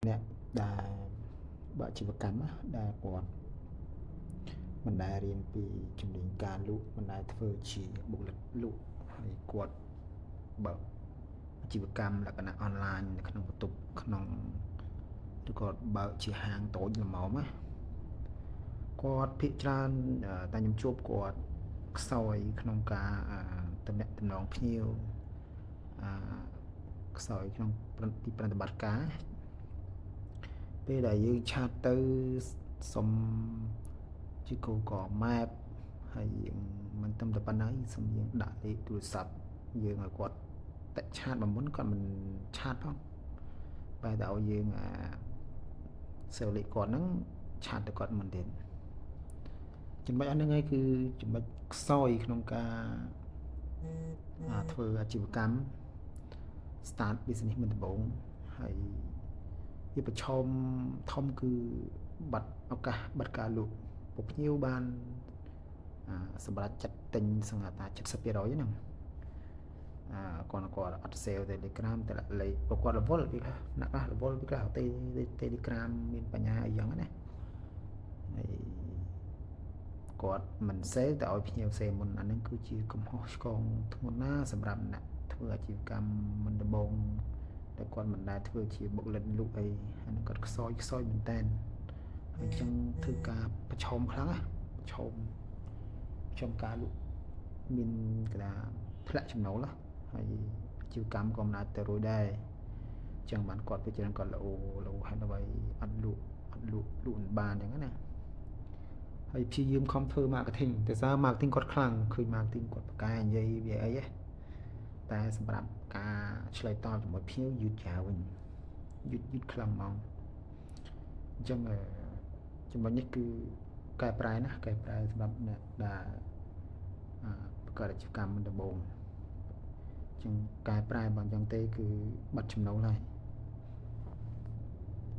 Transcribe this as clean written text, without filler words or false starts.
អ្នកដែលបើកជីវកម្មដែលគាត់មិនដែលរៀនពីជំនាញការលក់មិនដែលធ្វើជាបុគ្គលិកលក់ហើយគាត់បើកអាជីវកម្មលក្ខណៈអនឡាញនៅក្នុងបន្ទប់ក្នុងឬគាត់បើកជាហាងតូចល្មមគាត់ភាគច្រើនតែខ្ញុំជួបគាត់ខ្សោយក្នុងការទំនាក់ទំនងភ្ញៀវខ្សោយក្នុងទីប្រតិបត្តិការពេលដែលយើងឆាតទៅសុំជា Google Map ហើយយើងមិនត្រឹមតែប៉ុណ្ណឹងសុំយើងដាក់លេខទូរស័ព្ទយើងឲ្យគាត់តាក់ឆាតមកមុនគាត់មិនឆាតផងបែរតែឲ្យយើងសេវលេខគាត់ហ្នឹងឆាតទៅគាត់មុនទៀតចំណុចអស់ហ្នឹងឯងគឺចំណុចខ្សោយក្នុងការធ្វើអាជីវកម្ម start business មុនដំបូងហើយវាប្រឈមធំគឺបាត់ឱកាសបាត់ការលក់ពុកភ្ញៀវបានសម្រាប់ចាត់ទិញសង្កត់ថា 70% ហ្នឹងគាត់អត់ sale Telegram តែលេខពួកគាត់រវល់ពីណាខ្លះរវល់ពីខ្លះ Telegram មានបញ្ហាអីចឹងណាហើយគាត់មិន sale តែឲ្យភ្ញៀវ sale មុនអាហ្នឹងគឺជាកំហុសឆ្គងធ្ងន់ណាស់សម្រាប់អ្នកធ្វើអាជីវកម្មមុនដំបូងតែគាត់មិនដែលធ្វើជាបុគ្គលិកលក់អីអាហ្នឹងគាត់ខ្សោយមែនតើអញ្ចឹងធ្វើការប្រឈមខ្លាំងណាប្រឈមក្នុងការលក់មានគេថាធ្លាក់ចំណូលហើយអាជីវកម្មក៏មិនអាចទៅរួចដែរអញ្ចឹងបានគាត់ពិចារណាគាត់លោហេតុអ្វីអត់លក់មិនបានអញ្ចឹងណាហើយព្យាយាមខំធ្វើ marketing តែសារ marketing គាត់ខ្លាំងឃើញ marketing គាត់ប្រកែនិយាយវាអីតែសម្រាប់ការឆ្លើយតបជាមួយភ្ញៀវយឺតយ៉ាវវិញយឺតខ្លាំងហ្មងអញ្ចឹងចំណុចនេះគឺកែប្រែណាកែប្រែសម្រាប់អ្នកដែលបង្កើតអាជីវកម្មមុនដំបូងអញ្ចឹងកែប្រែបើអញ្ចឹងទេគឺបាត់ចំណូលហើយ